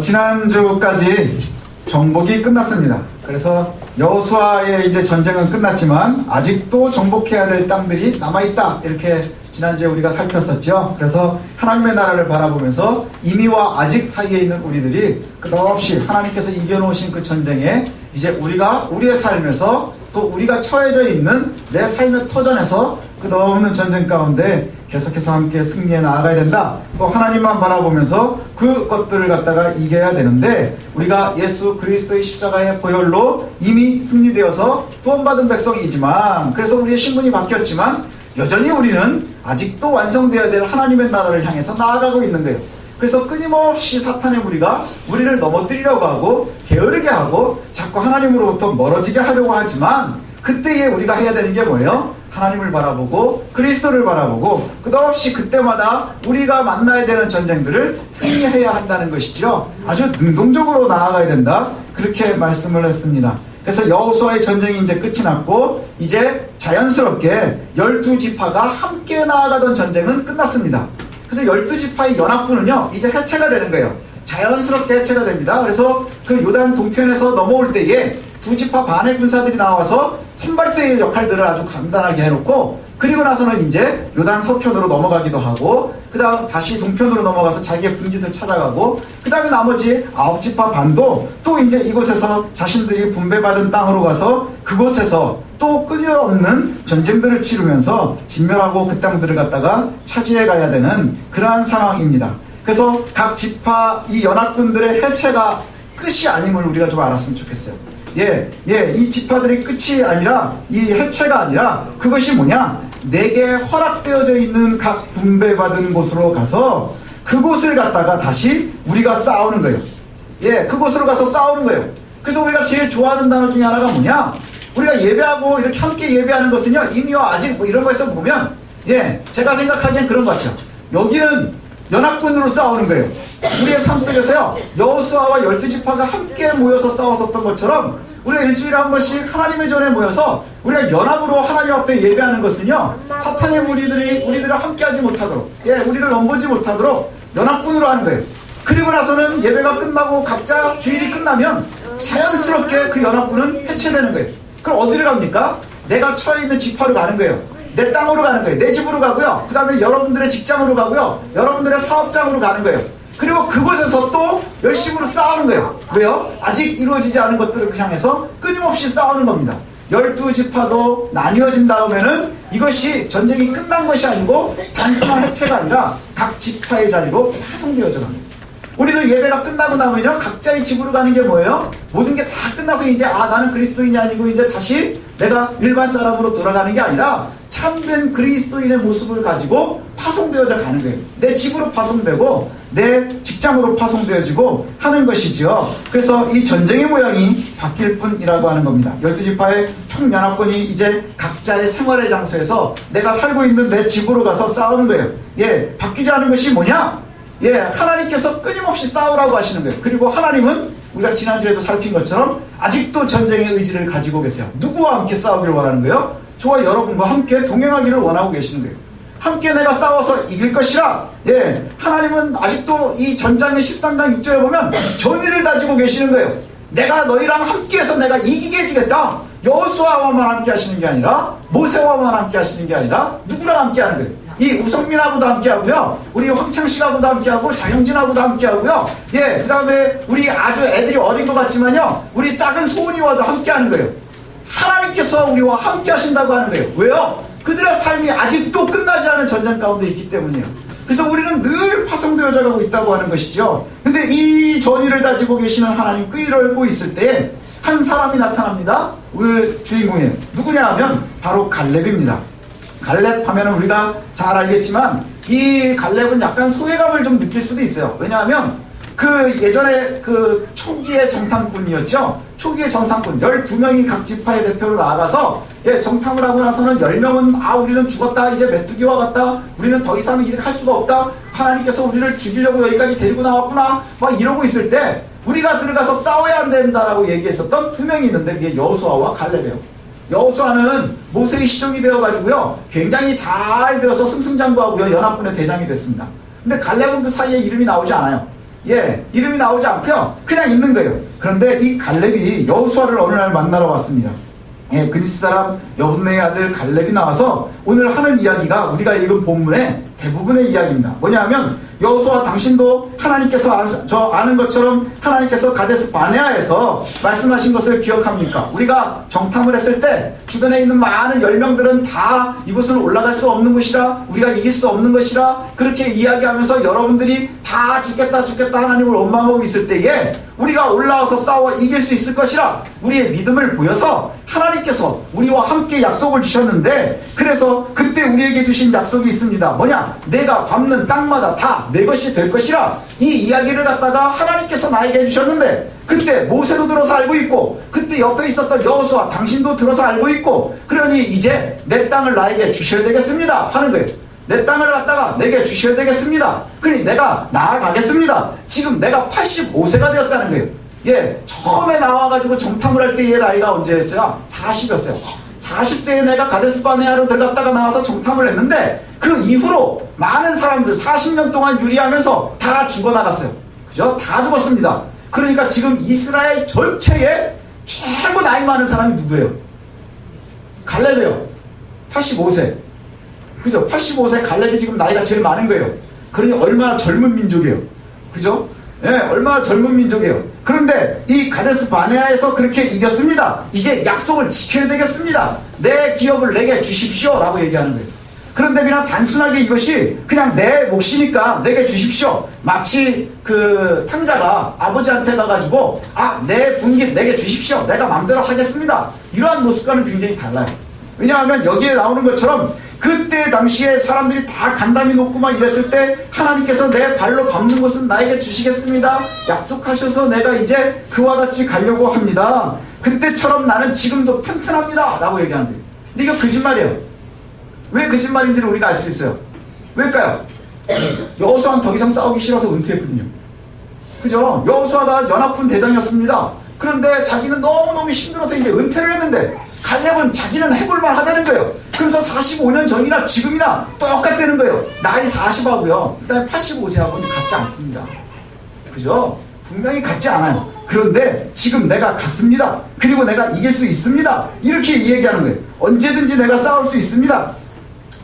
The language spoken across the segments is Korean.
지난주까지 정복이 끝났습니다. 그래서 여호수아의 이제 전쟁은 끝났지만 아직도 정복해야 될 땅들이 남아있다, 이렇게 지난주에 우리가 살폈었죠. 그래서 하나님의 나라를 바라보면서 이미와 아직 사이에 있는 우리들이 끝없이 하나님께서 이겨놓으신 그 전쟁에 이제 우리가 우리의 삶에서 또 우리가 처해져 있는 내 삶의 터전에서 끝없는 전쟁 가운데 계속해서 함께 승리해 나아가야 된다. 또 하나님만 바라보면서 그것들을 갖다가 이겨야 되는데, 우리가 예수 그리스도의 십자가의 보혈로 이미 승리되어서 구원받은 백성이지만, 그래서 우리의 신분이 바뀌었지만 여전히 우리는 아직도 완성되어야 될 하나님의 나라를 향해서 나아가고 있는 거예요. 그래서 끊임없이 사탄의 무리가 우리를 넘어뜨리려고 하고 게으르게 하고 자꾸 하나님으로부터 멀어지게 하려고 하지만, 그때에 우리가 해야 되는 게 뭐예요? 하나님을 바라보고 그리스도를 바라보고 끝없이 그때마다 우리가 만나야 되는 전쟁들을 승리해야 한다는 것이죠. 아주 능동적으로 나아가야 된다, 그렇게 말씀을 했습니다. 그래서 여호수아의 전쟁이 이제 끝이 났고 이제 자연스럽게 12지파가 함께 나아가던 전쟁은 끝났습니다. 그래서 12지파의 연합군은요 이제 해체가 되는 거예요. 자연스럽게 해체가 됩니다. 그래서 그 요단 동편에서 넘어올 때에 2지파 반의 군사들이 나와서 선발대의 역할들을 아주 간단하게 해놓고, 그리고 나서는 이제 요단 서편으로 넘어가기도 하고, 그 다음 다시 동편으로 넘어가서 자기의 분깃을 찾아가고, 그 다음에 나머지 9지파 반도 또 이제 이곳에서 자신들이 분배받은 땅으로 가서 그곳에서 또 끊임없는 전쟁들을 치르면서 진멸하고 그 땅들을 갖다가 차지해 가야 되는 그러한 상황입니다. 그래서 각 지파 이 연합군들의 해체가 끝이 아님을 우리가 좀 알았으면 좋겠어요. 이 지파들이 끝이 아니라, 이 해체가 아니라, 그것이 뭐냐? 내게 허락되어져 있는 각 분배받은 곳으로 가서 그곳을 갖다가 다시 우리가 싸우는 거예요. 그곳으로 가서 싸우는 거예요. 그래서 우리가 제일 좋아하는 단어 중에 하나가 뭐냐? 우리가 예배하고 이렇게 함께 예배하는 것은요, 이미와 아직 뭐 이런 거에서 보면, 제가 생각하기엔 그런 것 같아요. 여기는 연합군으로 싸우는 거예요. 우리의 삶 속에서요, 여호수아와 12지파가 함께 모여서 싸웠었던 것처럼 우리가 일주일에 한 번씩 하나님의 전에 모여서 우리가 연합으로 하나님 앞에 예배하는 것은요, 사탄의 무리들이 우리들을 함께하지 못하도록, 우리를 넘보지 못하도록 연합군으로 하는 거예요. 그리고 나서는 예배가 끝나고 각자 주일이 끝나면 자연스럽게 그 연합군은 해체되는 거예요. 그럼 어디를 갑니까? 내가 처해 있는 지파로 가는 거예요. 내 땅으로 가는 거예요. 내 집으로 가고요. 그 다음에 여러분들의 직장으로 가고요. 여러분들의 사업장으로 가는 거예요. 그리고 그곳에서 또 열심으로 싸우는 거예요. 왜요? 아직 이루어지지 않은 것들을 향해서 끊임없이 싸우는 겁니다. 12지파도 나뉘어진 다음에는 이것이 전쟁이 끝난 것이 아니고 단순한 해체가 아니라 각 지파의 자리로 파송되어져 갑니다. 우리도 예배가 끝나고 나면요, 각자의 집으로 가는 게 뭐예요? 모든 게 다 끝나서 이제 나는 그리스도인이 아니고 이제 다시 내가 일반 사람으로 돌아가는 게 아니라 참된 그리스도인의 모습을 가지고 파송되어져 가는 거예요. 내 집으로 파송되고 내 직장으로 파송되어지고 하는 것이지요. 그래서 이 전쟁의 모양이 바뀔 뿐이라고 하는 겁니다. 12지파의 총연합군이 이제 각자의 생활의 장소에서 내가 살고 있는 내 집으로 가서 싸우는 거예요. 바뀌지 않은 것이 뭐냐? 하나님께서 끊임없이 싸우라고 하시는 거예요. 그리고 하나님은 우리가 지난주에도 살핀 것처럼 아직도 전쟁의 의지를 가지고 계세요. 누구와 함께 싸우기를 원하는 거예요? 저와 여러분과 함께 동행하기를 원하고 계시는 거예요. 함께 내가 싸워서 이길 것이라. 하나님은 아직도 이 전장의 13장 6절에 보면 전의를 가지고 계시는 거예요. 내가 너희랑 함께해서 내가 이기게 해주겠다. 여호수아와만 함께 하시는 게 아니라, 모세와만 함께 하시는 게 아니라 누구랑 함께 하는 거예요? 이 우성민하고도 함께 하고요, 우리 황창식하고도 함께 하고, 장영진하고도 함께 하고요, 그 다음에 우리 아주 애들이 어린 것 같지만요, 우리 작은 소은이와도 함께 하는 거예요. 하나님께서 우리와 함께 하신다고 하는 거예요. 왜요? 그들의 삶이 아직도 끝나지 않은 전쟁 가운데 있기 때문이에요. 그래서 우리는 늘 파송되어져 가고 있다고 하는 것이죠. 근데 이 전의를 가지고 계시는 하나님, 그 일을 하고 있을 때 한 사람이 나타납니다. 오늘 주인공이에요. 누구냐 하면 바로 갈렙입니다. 갈렙 하면 우리가 잘 알겠지만 이 갈렙은 약간 소외감을 좀 느낄 수도 있어요. 왜냐하면 그 예전에 그 초기의 정탐꾼이었죠. 초기의 정탐꾼 12명이 각 지파의 대표로 나아가서 정탐을 하고 나서는 10명은 우리는 죽었다, 이제 메뚜기와 같다, 우리는 더 이상 일을 할 수가 없다, 하나님께서 우리를 죽이려고 여기까지 데리고 나왔구나, 막 이러고 있을 때 우리가 들어가서 싸워야 안 된다라고 얘기했었던 2명이 있는데, 그게 여호수아와 갈렙이에요. 여호수아는 모세의 시종이 되어가지고요, 굉장히 잘 되어서 승승장구하고요, 연합군의 대장이 됐습니다. 근데 갈렙은 그 사이에 이름이 나오지 않아요. 이름이 나오지 않고요. 그냥 있는 거예요. 그런데 이 갈렙이 여호수아를 어느 날 만나러 왔습니다. 그리스 사람 여분네의 아들 갈렙이 나와서 오늘 하는 이야기가 우리가 읽은 본문의 대부분의 이야기입니다. 뭐냐 하면 여호수아 당신도 하나님께서 아는 것처럼 하나님께서 가데스 바네아에서 말씀하신 것을 기억합니까? 우리가 정탐을 했을 때 주변에 있는 많은 열명들은 다 이곳은 올라갈 수 없는 곳이라 우리가 이길 수 없는 것이라 그렇게 이야기하면서 여러분들이 다 죽겠다 하나님을 원망하고 있을 때에 우리가 올라와서 싸워 이길 수 있을 것이라 우리의 믿음을 보여서 하나님께서 우리와 함께 약속을 주셨는데 그래서 그때 우리에게 주신 약속이 있습니다. 뭐냐? 내가 밟는 땅마다 다 내 것이 될 것이라 이 이야기를 갖다가 하나님께서 나에게 해주셨는데 그때 모세도 들어서 알고 있고 그때 옆에 있었던 여호수아 당신도 들어서 알고 있고 그러니 이제 내 땅을 나에게 주셔야 되겠습니다 하는 거예요. 내 땅을 갖다가 내게 주셔야 되겠습니다. 그러니 내가 나아가겠습니다. 지금 내가 85세가 되었다는 거예요. 처음에 나와가지고 정탐을 할 때 얘 나이가 언제였어요? 40이었어요. 40세에 내가 가데스 바네아로 들어갔다가 나와서 정탐을 했는데 그 이후로 많은 사람들 40년 동안 유리하면서 다 죽어나갔어요. 그죠? 다 죽었습니다. 그러니까 지금 이스라엘 전체에 최고 나이 많은 사람이 누구예요? 갈렙이에요. 85세. 그죠? 85세 갈렙이 지금 나이가 제일 많은 거예요. 그러니 얼마나 젊은 민족이에요. 그죠? 얼마나 젊은 민족이에요. 그런데 이 가데스 바네아에서 그렇게 이겼습니다. 이제 약속을 지켜야 되겠습니다. 내 기업을 내게 주십시오 라고 얘기하는 거예요. 그런데 그냥 단순하게 이것이 그냥 내 몫이니까 내게 주십시오. 마치 그 탕자가 아버지한테 가가지고 내 분깃 내게 주십시오. 내가 마음대로 하겠습니다. 이러한 모습과는 굉장히 달라요. 왜냐하면 여기에 나오는 것처럼 그때 당시에 사람들이 다 간담이 높고 막 이랬을 때 하나님께서 내 발로 밟는 곳은 나에게 주시겠습니다. 약속하셔서 내가 이제 그와 같이 가려고 합니다. 그때처럼 나는 지금도 튼튼합니다 라고 얘기하는 거예요. 근데 이거 거짓말이에요. 왜 거짓말인지를 우리가 알 수 있어요. 왜일까요? 여호수아는 더 이상 싸우기 싫어서 은퇴했거든요. 그죠? 여호수아가 연합군 대장이었습니다. 그런데 자기는 너무너무 힘들어서 이제 은퇴를 했는데 갈렙은 자기는 해볼만 하다는 거예요. 그래서 45년 전이나 지금이나 똑같다는 거예요. 나이 40하고요. 그 다음에 85세하고는 같지 않습니다. 그죠? 분명히 같지 않아요. 그런데 지금 내가 같습니다. 그리고 내가 이길 수 있습니다. 이렇게 얘기하는 거예요. 언제든지 내가 싸울 수 있습니다.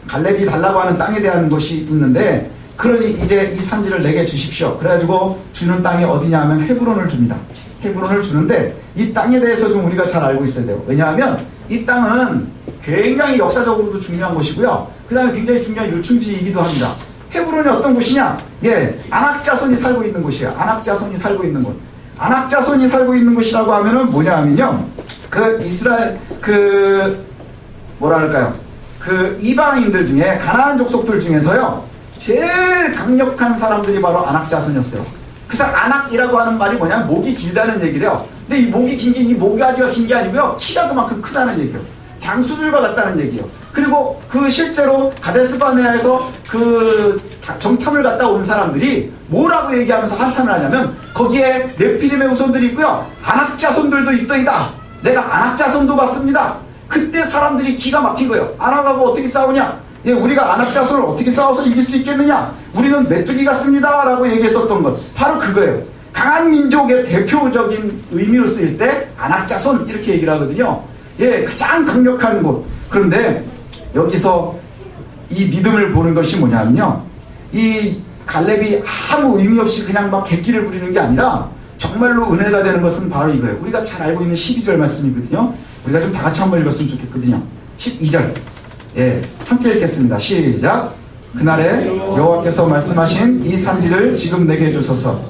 갈렙이 달라고 하는 땅에 대한 것이 있는데 그러니 이제 이 산지를 내게 주십시오. 그래가지고 주는 땅이 어디냐 하면 헤브론을 줍니다. 헤브론을 주는데 이 땅에 대해서 좀 우리가 잘 알고 있어야 돼요. 왜냐하면 이 땅은 굉장히 역사적으로도 중요한 곳이고요. 그 다음에 굉장히 중요한 요충지이기도 합니다. 헤브론이 어떤 곳이냐? 안악자손이 살고 있는 곳이에요. 안악자손이 살고 있는 곳. 안악자손이 살고 있는 곳이라고 하면은 뭐냐 하면요. 그 이스라엘 그 이방인들 중에 가나안 족속들 중에서요. 제일 강력한 사람들이 바로 안악자손이었어요. 그래서 안악이라고 하는 말이 뭐냐면 목이 길다는 얘기래요. 근데 이 목이 긴 게 이 목가지가 긴 게 아니고요. 키가 그만큼 크다는 얘기예요. 장수들과 같다는 얘기예요. 그리고 그 실제로 가데스 바네아에서 그 정탐을 갔다 온 사람들이 뭐라고 얘기하면서 한탄을 하냐면 거기에 네피림의 후손들이 있고요. 안악자손들도 있더이다. 내가 안악자손도 봤습니다. 그때 사람들이 기가 막힌 거예요. 안악하고 어떻게 싸우냐? 우리가 안악자손을 어떻게 싸워서 이길 수 있겠느냐? 우리는 메뚜기 같습니다 라고 얘기했었던 것 바로 그거예요. 강한 민족의 대표적인 의미로 쓰일 때 안악자손 이렇게 얘기를 하거든요. 가장 강력한 곳. 그런데 여기서 이 믿음을 보는 것이 뭐냐면요. 이 갈렙이 아무 의미 없이 그냥 막 객기를 부리는 게 아니라 정말로 은혜가 되는 것은 바로 이거예요. 우리가 잘 알고 있는 12절 말씀이거든요. 우리가 좀 다 같이 한번 읽었으면 좋겠거든요. 12절. 함께 읽겠습니다. 시작. 그날에 여호와께서 말씀하신 이 산지를 지금 내게 주소서.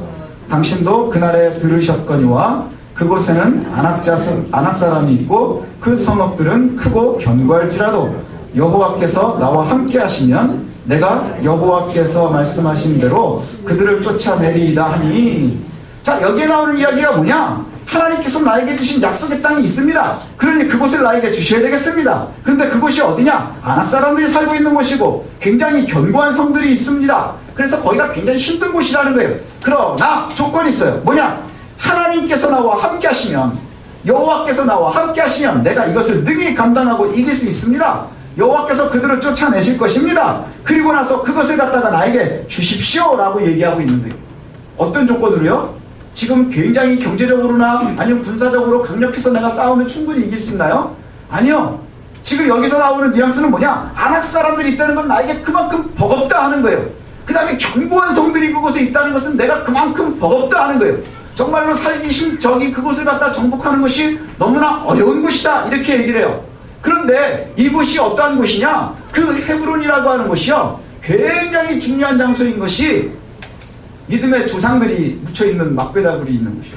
당신도 그날에 들으셨거니와 그곳에는 안악 사람이 있고 그 성읍들은 크고 견고할지라도 여호와께서 나와 함께 하시면 내가 여호와께서 말씀하신 대로 그들을 쫓아내리이다 하니. 자, 여기에 나오는 이야기가 뭐냐? 하나님께서 나에게 주신 약속의 땅이 있습니다. 그러니 그곳을 나에게 주셔야 되겠습니다. 그런데 그곳이 어디냐? 안악 사람들이 살고 있는 곳이고 굉장히 견고한 성들이 있습니다. 그래서 거기가 굉장히 힘든 곳이라는 거예요. 그러나 조건이 있어요. 뭐냐? 하나님께서 나와 함께 하시면, 여호와께서 나와 함께 하시면 내가 이것을 능히 감당하고 이길 수 있습니다. 여호와께서 그들을 쫓아내실 것입니다. 그리고 나서 그것을 갖다가 나에게 주십시오 라고 얘기하고 있는 거예요. 어떤 조건으로요? 지금 굉장히 경제적으로나 아니면 군사적으로 강력해서 내가 싸우면 충분히 이길 수 있나요? 아니요. 지금 여기서 나오는 뉘앙스는 뭐냐? 아낙 사람들이 있다는 건 나에게 그만큼 버겁다 하는 거예요. 그 다음에 견고한 성들이 그곳에 있다는 것은 내가 그만큼 버겁다 하는 거예요. 정말로 그곳을 갖다 정복하는 것이 너무나 어려운 곳이다, 이렇게 얘기를 해요. 그런데 이곳이 어떠한 곳이냐? 그 헤브론이라고 하는 곳이요, 굉장히 중요한 장소인 것이 믿음의 조상들이 묻혀있는 막베다굴이 있는 곳이에요.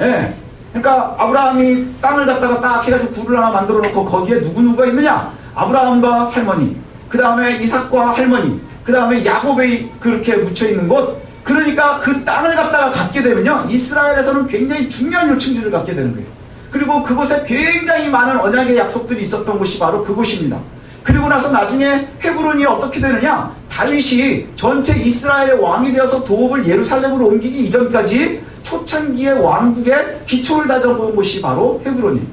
예. 그러니까 아브라함이 땅을 갖다가 딱 해가지고 굴을 하나 만들어 놓고 거기에 누구누구가 있느냐? 아브라함과 할머니, 그 다음에 이삭과 할머니, 그 다음에 야곱이 그렇게 묻혀있는 곳. 그러니까 그 땅을 갖다가 갖게 되면요, 이스라엘에서는 굉장히 중요한 요충지를 갖게 되는 거예요. 그리고 그곳에 굉장히 많은 언약의 약속들이 있었던 곳이 바로 그곳입니다. 그리고 나서 나중에 헤브론이 어떻게 되느냐? 다윗이 전체 이스라엘의 왕이 되어서 도읍을 예루살렘으로 옮기기 이전까지 초창기의 왕국의 기초를 다져본 곳이 바로 헤브론이에요.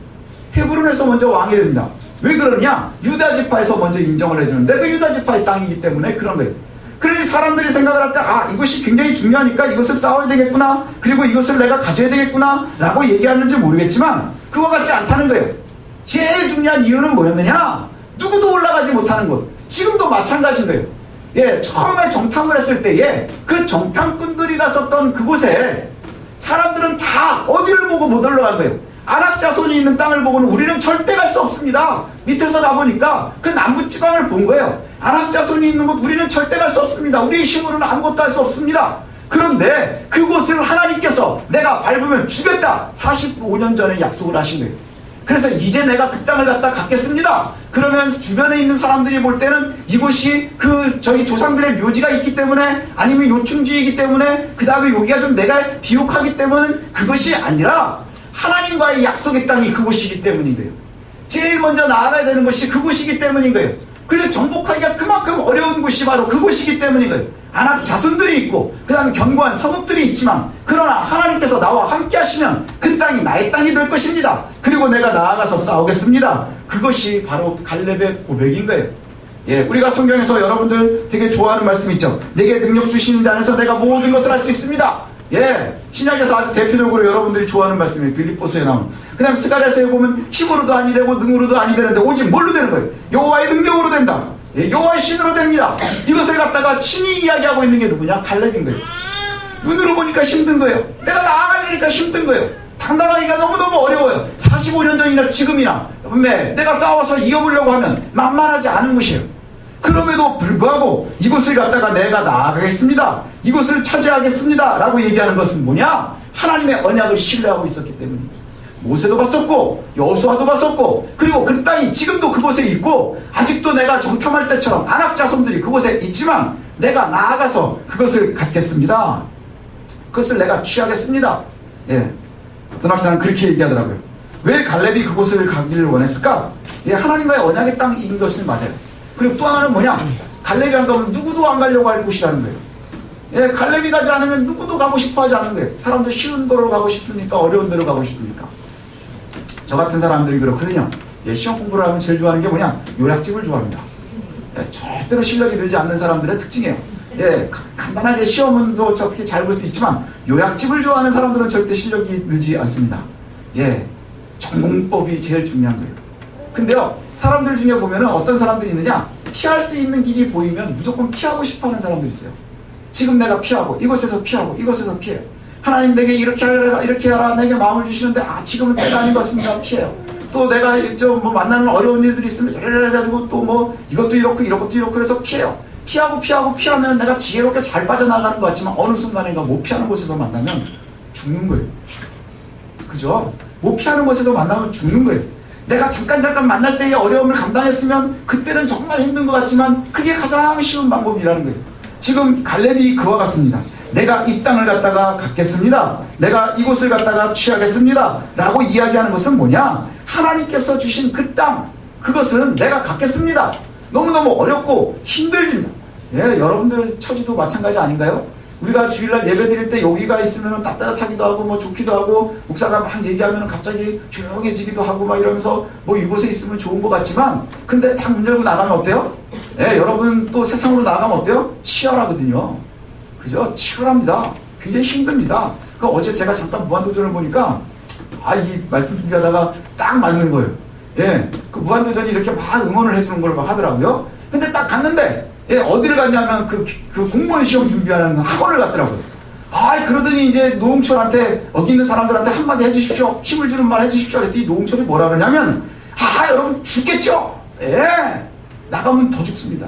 헤브론에서 먼저 왕이 됩니다. 왜 그러냐? 유다지파에서 먼저 인정을 해주는데 그 유다지파의 땅이기 때문에 그런 거예요. 그러니 사람들이 생각을 할 때, 아, 이것이 굉장히 중요하니까 이것을 싸워야 되겠구나, 그리고 이것을 내가 가져야 되겠구나 라고 얘기하는지 모르겠지만 그와 같지 않다는 거예요. 제일 중요한 이유는 뭐였느냐? 누구도 올라가지 못하는 곳. 지금도 마찬가지인 거예요. 예, 처음에 정탐을 했을 때에 그 정탐꾼들이 갔었던 그곳에 사람들은 다 어디를 보고 못 올라간 거예요. 아낙 자손이 있는 땅을 보고는 우리는 절대 갈 수 없습니다. 밑에서 가보니까 그 남부지방을 본 거예요. 아낙 자손이 있는 곳 우리는 절대 갈 수 없습니다. 우리의 힘으로는 아무것도 할 수 없습니다. 그런데 그곳을 하나님께서 내가 밟으면 죽였다, 45년 전에 약속을 하신 거예요. 그래서 이제 내가 그 땅을 갖다 갖겠습니다. 그러면 주변에 있는 사람들이 볼 때는 이곳이 저희 조상들의 묘지가 있기 때문에, 아니면 요충지이기 때문에, 그 다음에 여기가 좀 내가 비옥하기 때문에 그것이 아니라 하나님과의 약속의 땅이 그곳이기 때문인 거예요. 제일 먼저 나아가야 되는 것이 그곳이기 때문인 거예요. 그래서 정복하기가 그만큼 어려운 곳이 바로 그곳이기 때문인 거예요. 아낙 자손들이 있고 그 다음에 견고한 성읍들이 있지만, 그러나 하나님께서 나와 함께 하시면 그 땅이 나의 땅이 될 것입니다. 그리고 내가 나아가서 싸우겠습니다. 그것이 바로 갈렙의 고백인 거예요. 예, 우리가 성경에서 여러분들 되게 좋아하는 말씀 있죠. 내게 능력 주시는 자 안에서 내가 모든 것을 할 수 있습니다. 예, 신약에서 아주 대표적으로 여러분들이 좋아하는 말씀이 빌립보서에 나오는, 그 다음 스가랴서에 보면 힘으로도 아니 되고 능으로도 아니 되는데 오직 뭘로 되는 거예요? 여호와의 능력으로 된다. 예, 여호와의 신으로 됩니다. 이것을 갖다가 친히 이야기하고 있는 게 누구냐? 갈렙인 거예요. 눈으로 보니까 힘든 거예요. 내가 나아가려니까 힘든 거예요. 당당하기가 너무너무 어려워요. 45년 전이나 지금이나 내가 싸워서 이겨보려고 하면 만만하지 않은 것이에요. 그럼에도 불구하고 이곳을 갖다가 내가 나아가겠습니다, 이곳을 차지하겠습니다 라고 얘기하는 것은 뭐냐? 하나님의 언약을 신뢰하고 있었기 때문입니다. 모세도 봤었고 여호수아도 봤었고, 그리고 그 땅이 지금도 그곳에 있고, 아직도 내가 정탐할 때처럼 아낙 자손들이 그곳에 있지만 내가 나아가서 그것을 갖겠습니다. 그것을 내가 취하겠습니다. 예, 어떤 학자는 그렇게 얘기하더라고요. 왜 갈렙이 그곳을 가기를 원했을까? 예, 하나님과의 언약의 땅인 것은 맞아요. 그리고 또 하나는 뭐냐? 갈렙이 안 가면 누구도 안 가려고 할 곳이라는 거예요. 예, 갈렙이 가지 않으면 누구도 가고 싶어 하지 않는 거예요. 사람들 쉬운 데로 가고 싶습니까? 어려운 데로 가고 싶습니까? 저 같은 사람들이 그렇거든요. 예, 시험 공부를 하면 제일 좋아하는 게 뭐냐? 요약집을 좋아합니다. 예, 절대로 실력이 늘지 않는 사람들의 특징이에요. 예, 간단하게 시험은 또 어떻게 잘 볼 수 있지만 요약집을 좋아하는 사람들은 절대 실력이 늘지 않습니다. 예, 전공법이 제일 중요한 거예요. 근데요, 사람들 중에 보면은 어떤 사람들이 있느냐? 피할 수 있는 길이 보이면 무조건 피하고 싶어 하는 사람들이 있어요. 지금 내가 피하고, 이곳에서 피하고, 이곳에서 피해요. 하나님 내게 이렇게 하라, 이렇게 하라, 내게 마음을 주시는데, 아, 지금은 때가 아닌 것 같습니다. 피해요. 또 내가 뭐 만나는 어려운 일들이 있으면, 이래가지고 또 뭐, 이것도 이렇고, 이것도 이렇고, 그래서 피해요. 피하면 내가 지혜롭게 잘 빠져나가는 것 같지만, 어느 순간인가 못 피하는 곳에서 만나면 죽는 거예요. 그죠? 못 피하는 곳에서 만나면 죽는 거예요. 내가 잠깐 만날 때의 어려움을 감당했으면 그때는 정말 힘든 것 같지만 그게 가장 쉬운 방법이라는 거예요. 지금 갈렙이 그와 같습니다. 내가 이 땅을 갖다가 갖겠습니다. 내가 이곳을 갖다가 취하겠습니다 라고 이야기하는 것은 뭐냐? 하나님께서 주신 그 땅, 그것은 내가 갖겠습니다. 너무너무 어렵고 힘들입니다. 예, 여러분들 처지도 마찬가지 아닌가요? 우리가 주일날 예배 드릴 때 여기가 있으면 따뜻하기도 하고 뭐 좋기도 하고, 목사가 막 얘기하면 갑자기 조용해지기도 하고 막 이러면서 뭐 이곳에 있으면 좋은 것 같지만, 근데 딱 문 열고 나가면 어때요? 예, 여러분 또 세상으로 나가면 어때요? 치열하거든요. 그죠? 치열합니다. 굉장히 힘듭니다. 그 어제 제가 잠깐 무한도전을 보니까 이 말씀 준비하다가 딱 맞는 거예요. 예, 그 무한도전이 이렇게 막 응원을 해주는 걸 막 하더라고요. 근데 딱 갔는데 어디를 갔냐면 그 공무원 시험 준비하는 학원을 갔더라고요. 그러더니 이제 노홍철한테 여기 있는 사람들한테 한마디 해주십시오. 힘을 주는 말 해주십시오. 그랬더니 노홍철이 뭐라 그러냐면 여러분 죽겠죠? 예, 나가면 더 죽습니다.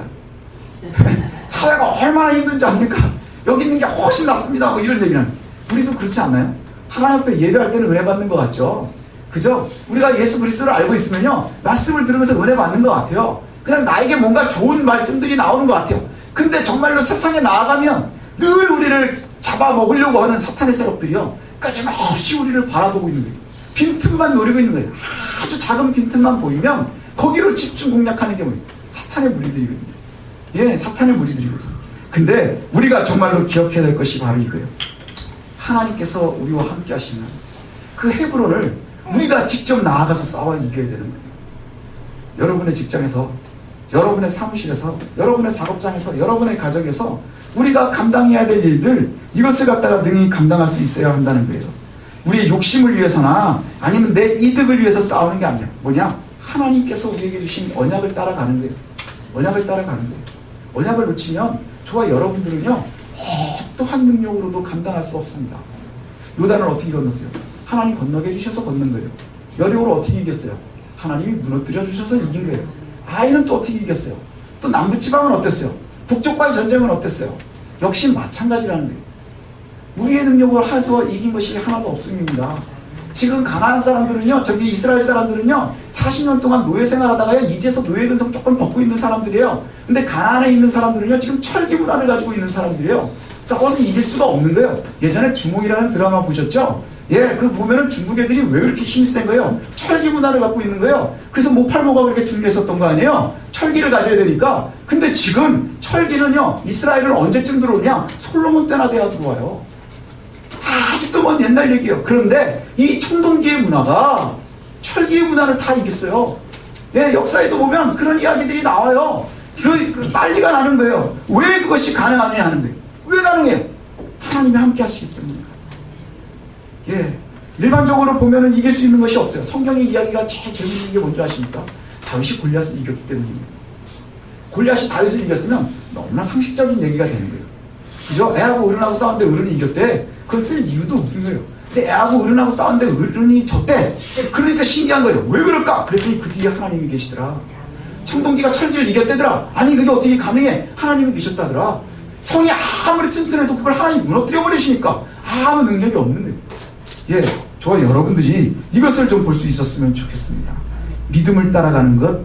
사회가 얼마나 힘든지 압니까? 여기 있는 게 훨씬 낫습니다. 뭐 이런 얘기는. 우리도 그렇지 않나요? 하나님 앞에 예배할 때는 은혜 받는 것 같죠? 그죠? 우리가 예수 그리스도를 알고 있으면요, 말씀을 들으면서 은혜 받는 것 같아요. 그냥 나에게 뭔가 좋은 말씀들이 나오는 것 같아요. 근데 정말로 세상에 나아가면 늘 우리를 잡아먹으려고 하는 사탄의 세력들이요, 끊임없이 우리를 바라보고 있는 거예요. 빈틈만 노리고 있는 거예요. 아주 작은 빈틈만 보이면 거기로 집중 공략하는 게 뭐예요? 사탄의 무리들이거든요. 예, 사탄의 무리들이거든요. 근데 우리가 정말로 기억해야 될 것이 바로 이거예요. 하나님께서 우리와 함께 하시면 그 헤브론을 우리가 직접 나아가서 싸워 이겨야 되는 거예요. 여러분의 직장에서, 여러분의 사무실에서, 여러분의 작업장에서, 여러분의 가정에서 우리가 감당해야 될 일들, 이것을 갖다가 능히 감당할 수 있어야 한다는 거예요. 우리의 욕심을 위해서나 아니면 내 이득을 위해서 싸우는 게 아니야. 뭐냐? 하나님께서 우리에게 주신 언약을 따라가는 거예요. 언약을 따라가는 거예요. 언약을 놓치면 저와 여러분들은요, 어떠한 능력으로도 감당할 수 없습니다. 요단을 어떻게 건넜어요? 하나님 건너게 해주셔서 건넌 거예요. 여리고를 어떻게 이겼어요? 하나님이 무너뜨려 주셔서 이긴 거예요. 아이는 또 어떻게 이겼어요? 또 남부지방은 어땠어요? 북쪽과의 전쟁은 어땠어요? 역시 마찬가지라는 거예요. 우리의 능력을 해서 이긴 것이 하나도 없습니다. 지금 가나안 사람들은요, 저기 이스라엘 사람들은요, 40년 동안 노예 생활하다가요, 이제서 노예 근성 조금 벗고 있는 사람들이에요. 근데 가나안에 있는 사람들은요, 지금 철기 문화를 가지고 있는 사람들이에요. 싸워서 이길 수가 없는 거예요. 예전에 주몽이라는 드라마 보셨죠? 예, 그 보면은 중국 애들이 왜 그렇게 힘이 센 거예요? 철기 문화를 갖고 있는 거예요. 그래서 모팔모가 그렇게 중요했었던 거 아니에요? 철기를 가져야 되니까. 근데 지금 철기는요, 이스라엘은 언제쯤 들어오냐? 솔로몬 때나 돼야 들어와요. 아직도 먼 옛날 얘기예요. 그런데 이 청동기의 문화가 철기의 문화를 다 이겼어요. 예, 역사에도 보면 그런 이야기들이 나와요. 그 난리가 나는 거예요. 왜 그것이 가능하느냐 하는 거예요. 왜 가능해요? 하나님이 함께 하시기 때문에. 예, 일반적으로 보면은 이길 수 있는 것이 없어요. 성경의 이야기가 제일 재밌는 게 뭔지 아십니까? 다윗이 골리앗을 이겼기 때문입니다. 골리앗이 다윗을 이겼으면 너무나 상식적인 얘기가 되는 거예요. 그죠? 애하고 어른하고 싸웠는데 어른이 이겼대. 그건 쓸 이유도 없는 거예요. 근데 애하고 어른하고 싸웠는데 어른이 졌대. 그러니까 신기한 거예요. 왜 그럴까? 그랬더니 그 뒤에 하나님이 계시더라. 청동기가 철기를 이겼대더라. 아니 그게 어떻게 가능해? 하나님이 계셨다더라. 성이 아무리 튼튼해도 그걸 하나님이 무너뜨려 버리시니까 아무 능력이 없는 거예요. 예, 저와 여러분들이 이것을 좀 볼 수 있었으면 좋겠습니다. 믿음을 따라가는 것,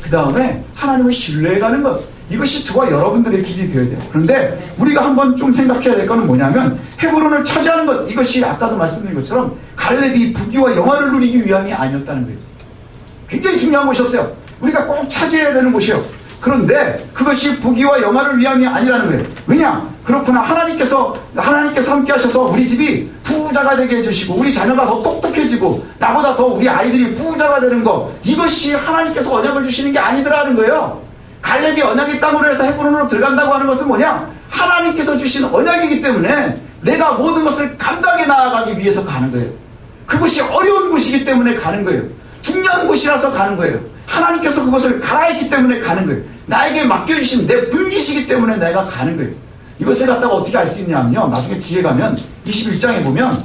그 다음에 하나님을 신뢰해가는 것, 이것이 저와 여러분들의 길이 되어야 돼요. 그런데 우리가 한번 좀 생각해야 될 것은 뭐냐면 헤브론을 차지하는 것, 이것이 아까도 말씀드린 것처럼 갈렙이 부귀와 영화를 누리기 위함이 아니었다는 거예요. 굉장히 중요한 것이었어요. 우리가 꼭 차지해야 되는 곳이에요. 그런데 그것이 부귀와 영화를 위함이 아니라는 거예요. 왜냐? 그렇구나. 하나님께서 함께 하셔서 우리 집이 부자가 되게 해주시고 우리 자녀가 더 똑똑해지고 나보다 더 우리 아이들이 부자가 되는 거, 이것이 하나님께서 언약을 주시는 게 아니더라는 거예요. 갈렙이 언약의 땅으로 해서 헤브론으로 들어간다고 하는 것은 뭐냐? 하나님께서 주신 언약이기 때문에 내가 모든 것을 감당해 나아가기 위해서 가는 거예요. 그것이 어려운 곳이기 때문에 가는 거예요. 중요한 곳이라서 가는 거예요. 하나님께서 그것을 가라 했기 때문에 가는 거예요. 나에게 맡겨주신 내 분기시기 때문에 내가 가는 거예요. 이것을 갖다가 어떻게 알 수 있냐면요, 나중에 뒤에 가면 21장에 보면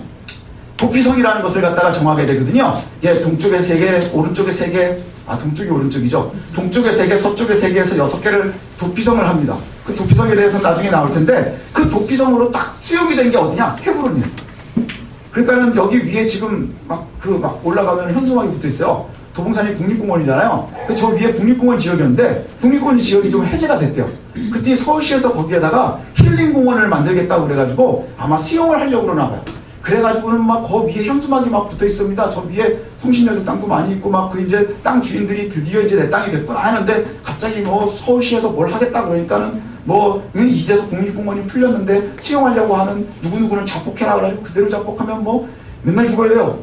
도피성이라는 것을 갖다가 정하게 되거든요. 예, 동쪽에 3개, 오른쪽에 3개, 동쪽이 오른쪽이죠. 동쪽에 3개, 서쪽에 3개에서 6개를 도피성을 합니다. 그 도피성에 대해서는 나중에 나올 텐데, 그 도피성으로 딱 수용이 된 게 어디냐? 헤브론이에요. 그러니까는 여기 위에 지금 막 올라가면 현수막이 붙어 있어요. 도봉산이 국립공원이잖아요. 저 위에 국립공원 지역이었는데 국립공원 지역이 좀 해제가 됐대요. 그때 서울시에서 거기에다가 힐링공원을 만들겠다고 그래가지고 아마 수용을 하려고 그러나 봐요. 그래가지고는 막 거 위에 현수막이 막 붙어 있습니다. 저 위에 성신여대 땅도 많이 있고 막 그 이제 땅 주인들이 드디어 이제 내 땅이 됐구나 하는데 갑자기 뭐 서울시에서 뭘 하겠다 그러니까는 뭐 이제서 국립공원이 풀렸는데 수용하려고 하는 누구누구는 자폭해라 그래가지고 그대로 자폭하면 뭐 맨날 죽어야 돼요.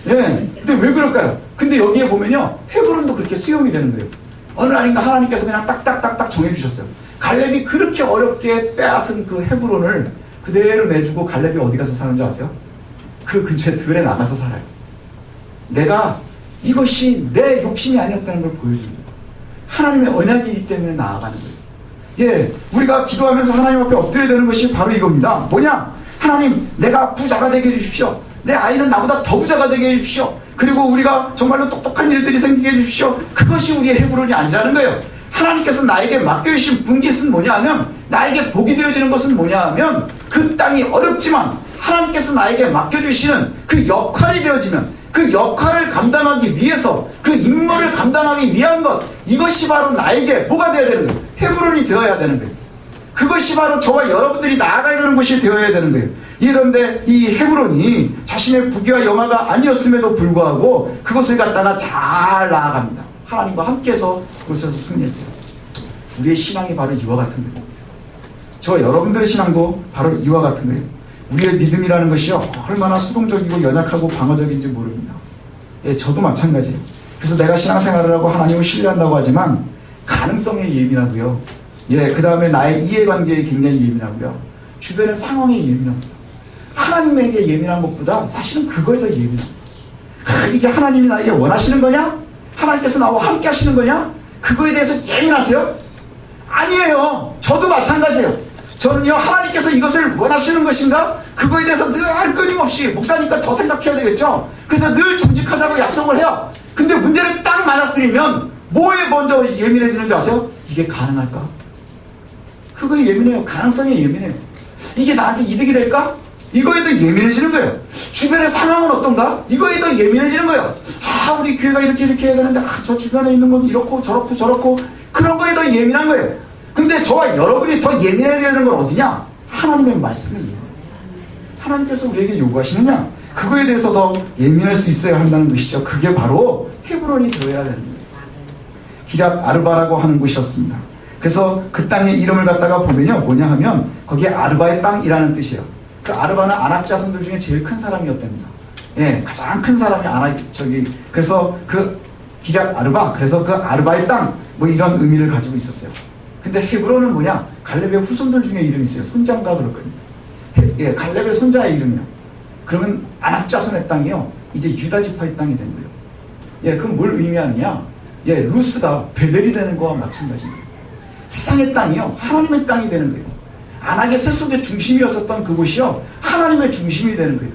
예. 근데 왜 그럴까요? 근데 여기에 보면요, 헤브론도 그렇게 수용이 되는 거예요. 어느 날인가 하나님께서 그냥 딱딱딱딱 정해주셨어요. 갈렙이 그렇게 어렵게 빼앗은 그 헤브론을 그대로 내주고 갈렙이 어디 가서 사는지 아세요? 그 근처에 들에 나가서 살아요. 내가 이것이 내 욕심이 아니었다는 걸 보여주는 거예요. 하나님의 언약이기 때문에 나아가는 거예요. 예, 우리가 기도하면서 하나님 앞에 엎드려야 되는 것이 바로 이겁니다. 뭐냐? 하나님, 내가 부자가 되게 해주십시오. 내 아이는 나보다 더 부자가 되게 해주십시오. 그리고 우리가 정말로 똑똑한 일들이 생기게 해주십시오. 그것이 우리의 헤브론이 아니라는 거예요. 하나님께서 나에게 맡겨주신 분깃은 뭐냐 하면, 나에게 복이 되어지는 것은 뭐냐 하면, 그 땅이 어렵지만 하나님께서 나에게 맡겨주시는 그 역할이 되어지면, 그 역할을 감당하기 위해서, 그 임무를 감당하기 위한 것, 이것이 바로 나에게 뭐가 되어야 되는 거예요? 헤브론이 되어야 되는 거예요. 그것이 바로 저와 여러분들이 나아가야 되는 것이 되어야 되는 거예요. 그런데 이 헤브론이 자신의 부귀와 영화가 아니었음에도 불구하고 그것을 갖다가 잘 나아갑니다. 하나님과 함께해서 그곳에서 승리했어요. 우리의 신앙이 바로 이와 같은 거예요. 저와 여러분들의 신앙도 바로 이와 같은 거예요. 우리의 믿음이라는 것이요, 얼마나 수동적이고 연약하고 방어적인지 모릅니다. 예, 저도 마찬가지예요. 그래서 내가 신앙생활을 하고 하나님을 신뢰한다고 하지만 가능성에 예민하고요. 예, 그 다음에 나의 이해관계에 굉장히 예민하고요. 주변의 상황에 예민합니다. 하나님에게 예민한 것보다 사실은 그거에 더 예민합니다. 이게 하나님이 나에게 원하시는 거냐? 하나님께서 나와 함께 하시는 거냐? 그거에 대해서 예민하세요? 아니에요. 저도 마찬가지예요. 저는요, 하나님께서 이것을 원하시는 것인가? 그거에 대해서 늘 끊임없이, 목사니까 더 생각해야 되겠죠? 그래서 늘 정직하자고 약속을 해요. 근데 문제를 딱 맞아뜨리면 뭐에 먼저 예민해지는지 아세요? 이게 가능할까? 그거에 예민해요. 가능성에 예민해요. 이게 나한테 이득이 될까? 이거에 더 예민해지는 거예요. 주변의 상황은 어떤가? 이거에 더 예민해지는 거예요. 아, 우리 교회가 이렇게 해야 되는데, 아, 저 주변에 있는 건 이렇고 저렇고 저렇고, 그런 거에 더 예민한 거예요. 근데 저와 여러분이 더 예민해야 되는 건 어디냐? 하나님의 말씀이에요. 하나님께서 우리에게 요구하시느냐? 그거에 대해서 더 예민할 수 있어야 한다는 것이죠. 그게 바로 헤브론이 되어야 되는 거예요. 기럇 아르바라고 하는 곳이었습니다. 그래서 그 땅의 이름을 갖다가 보면요, 뭐냐 하면 거기에 아르바의 땅이라는 뜻이에요. 그 아르바는 아낙 자손들 중에 제일 큰 사람이었답니다. 예, 가장 큰 사람이 그래서 그 기럇 아르바, 그래서 그 아르바의 땅, 뭐 이런 의미를 가지고 있었어요. 근데 헤브론은 뭐냐? 갈렙의 후손들 중에 이름이 있어요. 손자인가 그렇거든요. 예, 갈렙의 손자의 이름이요. 그러면 아낙 자손의 땅이요, 이제 유다 지파의 땅이 된 거예요. 예, 그럼 뭘 의미하느냐? 예, 루스가 베델이 되는 거와 마찬가지입니다. 세상의 땅이요, 하나님의 땅이 되는 거예요. 아낙의 세속의 중심이었었던 그곳이요, 하나님의 중심이 되는 거예요.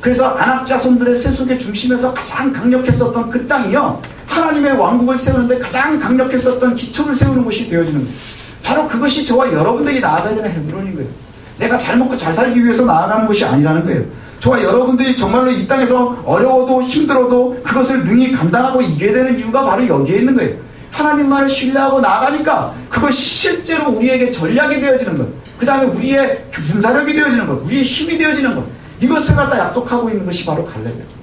그래서 아낙 자손들의 세속의 중심에서 가장 강력했었던 그 땅이요, 하나님의 왕국을 세우는데 가장 강력했었던 기초를 세우는 곳이 되어지는 거예요. 바로 그것이 저와 여러분들이 나아가야 되는 헤브론인 거예요. 내가 잘 먹고 잘 살기 위해서 나아가는 것이 아니라는 거예요. 저와 여러분들이 정말로 이 땅에서 어려워도 힘들어도 그것을 능히 감당하고 이겨야 되는 이유가 바로 여기에 있는 거예요. 하나님만을 신뢰하고 나아가니까 그것이 실제로 우리에게 전략이 되어지는 것, 그 다음에 우리의 분사력이 되어지는 것, 우리의 힘이 되어지는 것, 이것을 갖다 약속하고 있는 것이 바로 갈렙이에요.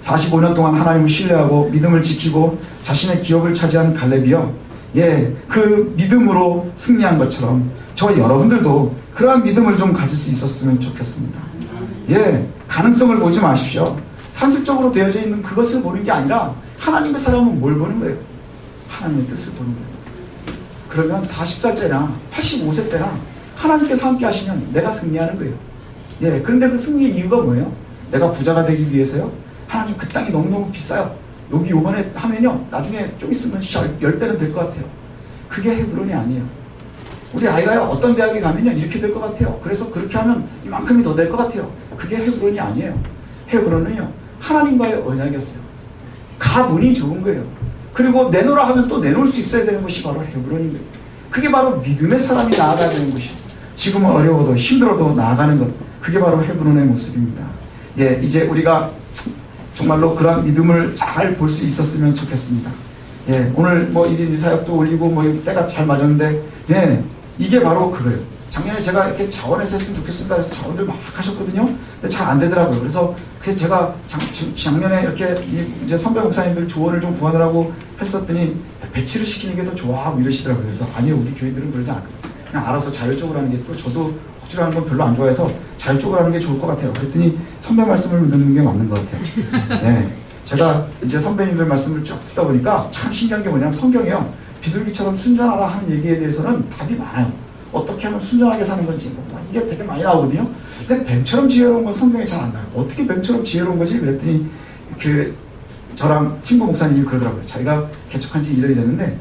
45년 동안 하나님을 신뢰하고 믿음을 지키고 자신의 기업을 차지한 갈렙이요, 예, 그 믿음으로 승리한 것처럼 저와 여러분들도 그러한 믿음을 좀 가질 수 있었으면 좋겠습니다. 예, 가능성을 보지 마십시오. 산술적으로 되어져 있는 그것을 보는 게 아니라 하나님의 사람은 뭘 보는 거예요? 하나님의 뜻을 보는 거예요. 그러면 40살째나 85세 때나 하나님께서 함께 하시면 내가 승리하는 거예요. 예, 그런데 그 승리의 이유가 뭐예요? 내가 부자가 되기 위해서요? 하나님, 그 땅이 너무너무 비싸요. 여기 요번에 하면요, 나중에 좀 있으면 10배는 될 것 같아요. 그게 헤브론이 아니에요. 우리 아이가 어떤 대학에 가면요, 이렇게 될 것 같아요. 그래서 그렇게 하면 이만큼이 더 될 것 같아요. 그게 헤브론이 아니에요. 헤브론은요, 하나님과의 언약이었어요. 가문이 좋은 거예요. 그리고 내놓으라 하면 또 내놓을 수 있어야 되는 것이 바로 헤브론인 거예요. 그게 바로 믿음의 사람이 나아가야 되는 것이에요. 지금은 어려워도 힘들어도 나아가는 것, 그게 바로 헤브론의 모습입니다. 예, 이제 우리가 정말로 그런 믿음을 잘 볼 수 있었으면 좋겠습니다. 예, 오늘 뭐 1인 1사역도 올리고 뭐 때가 잘 맞았는데, 예, 이게 바로 그거예요. 작년에 제가 이렇게 자원에서 했으면 좋겠습니다. 그래서 자원들 막 하셨거든요. 근데 잘 안 되더라고요. 그래서 제가 작년에 이렇게 이제 선배 목사님들 조언을 좀 구하느라고 했었더니 배치를 시키는 게 더 좋아 하고 이러시더라고요. 그래서 아니요, 우리 교인들은 그러지 않아요. 그냥 알아서 자율적으로 하는 게, 또 저도 억지로 하는 건 별로 안 좋아해서 자율적으로 하는 게 좋을 것 같아요. 그랬더니 선배 말씀을 듣는 게 맞는 것 같아요. 네, 제가 이제 선배님들 말씀을 쭉 듣다 보니까 참 신기한 게 뭐냐면 성경이요, 비둘기처럼 순전하라 하는 얘기에 대해서는 답이 많아요. 어떻게 하면 순전하게 사는 건지 이게 되게 많이 나오거든요. 근데 뱀처럼 지혜로운 건 성경에 잘 안 나와요. 어떻게 뱀처럼 지혜로운 거지? 그랬더니 저랑 친구 목사님이 그러더라고요. 자기가 개척한 지 1년이 됐는데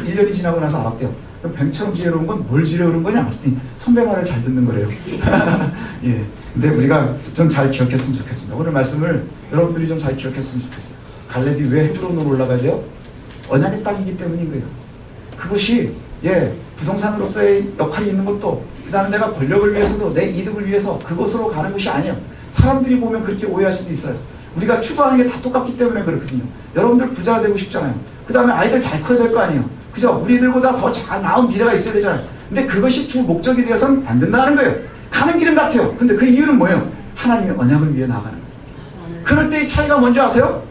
1년이 지나고 나서 알았대요. 뱀처럼 지혜로운 건 뭘 지혜로운 거냐? 그랬더니 선배 말을 잘 듣는 거래요. 예. 근데 우리가 좀 잘 기억했으면 좋겠습니다. 오늘 말씀을 여러분들이 좀 잘 기억했으면 좋겠어요. 갈렙이 왜 헤브론으로 올라가야 돼요? 언약의 땅이기 때문인 거예요. 그것이 부동산으로서의 역할이 있는 것도, 그 다음에 내가 권력을 위해서도, 내 이득을 위해서 그것으로 가는 것이 아니에요. 사람들이 보면 그렇게 오해할 수도 있어요. 우리가 추구하는 게 다 똑같기 때문에 그렇거든요. 여러분들 부자가 되고 싶잖아요. 그 다음에 아이들 잘 커야 될 거 아니에요. 그죠? 우리들보다 더 나은 미래가 있어야 되잖아요. 근데 그것이 주 목적이 되어서는 안 된다는 거예요. 가는 길은 같아요. 근데 그 이유는 뭐예요? 하나님의 언약을 위해 나아가는 거예요. 그럴 때의 차이가 뭔지 아세요?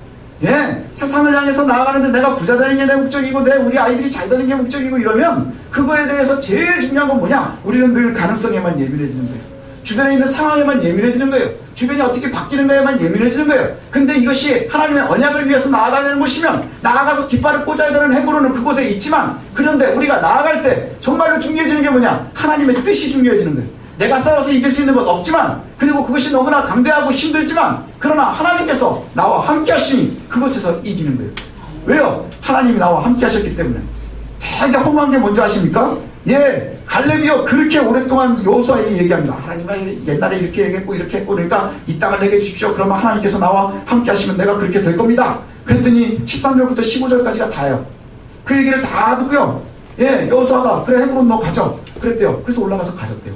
세상을 향해서 나아가는데 내가 부자 되는 게 내 목적이고 우리 아이들이 잘 되는 게 목적이고 이러면 그거에 대해서 제일 중요한 건 뭐냐? 우리는 늘 가능성에만 예민해지는 거예요. 주변에 있는 상황에만 예민해지는 거예요. 주변이 어떻게 바뀌는가에만 예민해지는 거예요. 근데 이것이 하나님의 언약을 위해서 나아가야 되는 곳이면 나아가서 깃발을 꽂아야 되는 헤브론은 그곳에 있지만, 그런데 우리가 나아갈 때 정말로 중요해지는 게 뭐냐? 하나님의 뜻이 중요해지는 거예요. 내가 싸워서 이길 수 있는 건 없지만, 그리고 그것이 너무나 담대하고 힘들지만, 그러나 하나님께서 나와 함께 하시니 그곳에서 이기는 거예요. 왜요? 하나님이 나와 함께 하셨기 때문에. 되게 허무한 게 뭔지 아십니까? 갈렙이요 그렇게 오랫동안 여호수아에게 얘기합니다. 하나님이 옛날에 이렇게 얘기했고 이렇게 했고, 그러니까 이 땅을 내게 주십시오. 그러면 하나님께서 나와 함께 하시면 내가 그렇게 될 겁니다. 그랬더니 13절부터 15절까지가 다예요. 그 얘기를 다 듣고요, 여호수아가 그래 헤브론 너 가져 그랬대요. 그래서 올라가서 가졌대요.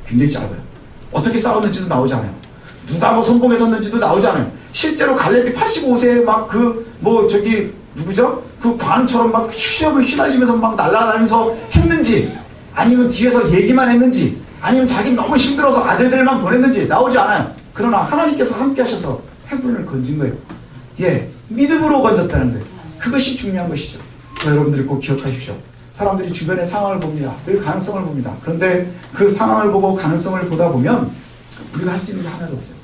굉장히 짧아요. 어떻게 싸웠는지도 나오지 않아요. 누가 뭐 선봉에 섰는지도 나오지 않아요. 실제로 갈렙이 85세에 막 누구죠? 그 관처럼 막 시험을 휘날리면서 막 날아다니면서 했는지, 아니면 뒤에서 얘기만 했는지, 아니면 자기 너무 힘들어서 아들들만 보냈는지 나오지 않아요. 그러나 하나님께서 함께 하셔서 헤브론을 건진 거예요. 믿음으로 건졌다는 거예요. 그것이 중요한 것이죠. 여러분들이 꼭 기억하십시오. 사람들이 주변의 상황을 봅니다. 늘 가능성을 봅니다. 그런데 그 상황을 보고 가능성을 보다 보면 우리가 할 수 있는 게 하나도 없어요.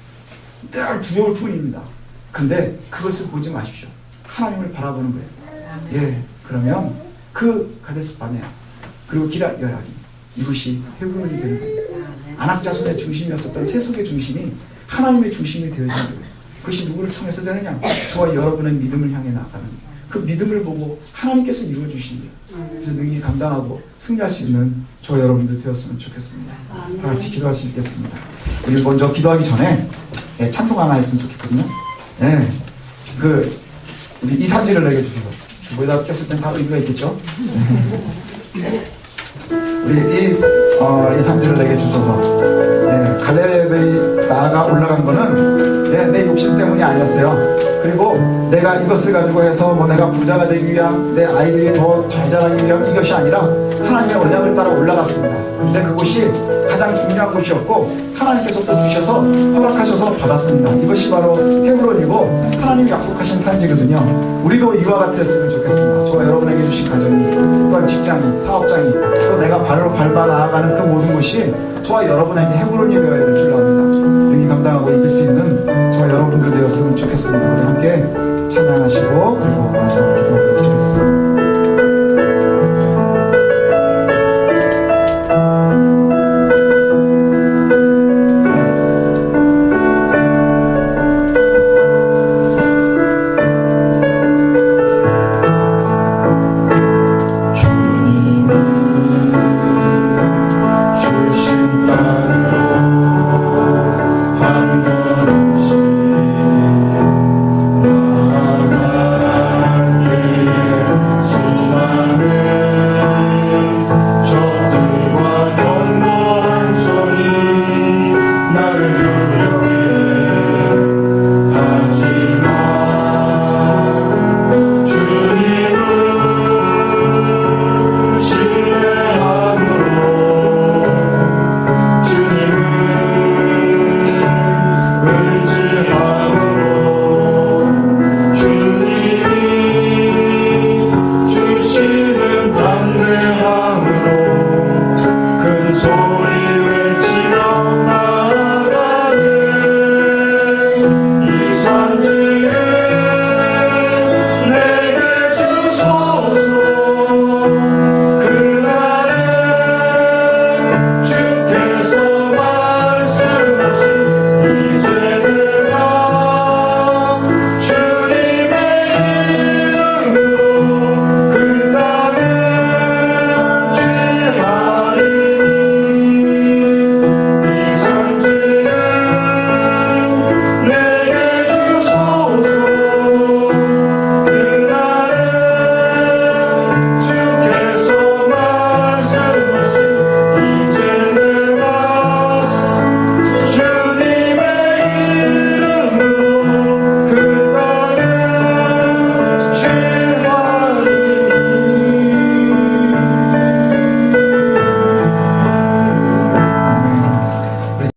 늘 두려울 뿐입니다. 근데 그것을 보지 마십시오. 하나님을 바라보는 거예요. 그러면 그 가데스 바네아 그리고 기럇 여아림, 이것이 헤브론이 되는 거예요. 안악자손의 중심이었었던 세속의 중심이 하나님의 중심이 되어지는 거예요. 그것이 누구를 통해서 되느냐? 저와 여러분의 믿음을 향해 나가는 그 믿음을 보고 하나님께서 이루어주시는 거예요. 그래서 능히 감당하고 승리할 수 있는 저와 여러분들 되었으면 좋겠습니다. 다 같이 기도하시겠습니다. 우리 먼저 기도하기 전에 찬송 하나 했으면 좋겠거든요. 우리 이산지를 내게 주셔서 주보에다 꼈을 땐 다 의미가 있겠죠? 우리 이산지를 내게 주셔서 갈렙이 나아가 올라간 거는 내 욕심 때문이 아니었어요. 그리고 내가 이것을 가지고 해서 내가 부자가 되기 위한, 내 아이들이 더 잘 자라기 위한 이것이 아니라 하나님의 언약을 따라 올라갔습니다. 근데 그것이 가장 중요한 것이었고 하나님께서 또 주셔서 허락하셔서 받았습니다. 이것이 바로 헤브론이고 하나님이 약속하신 산지거든요. 우리도 이와 같았으면 좋겠습니다. 저와 여러분에게 주신 가정이, 또한 직장이, 사업장이, 또 내가 발로 밟아 나아가는 그 모든 것이 저와 여러분에게 헤브론이 되어야 될 줄 압니다.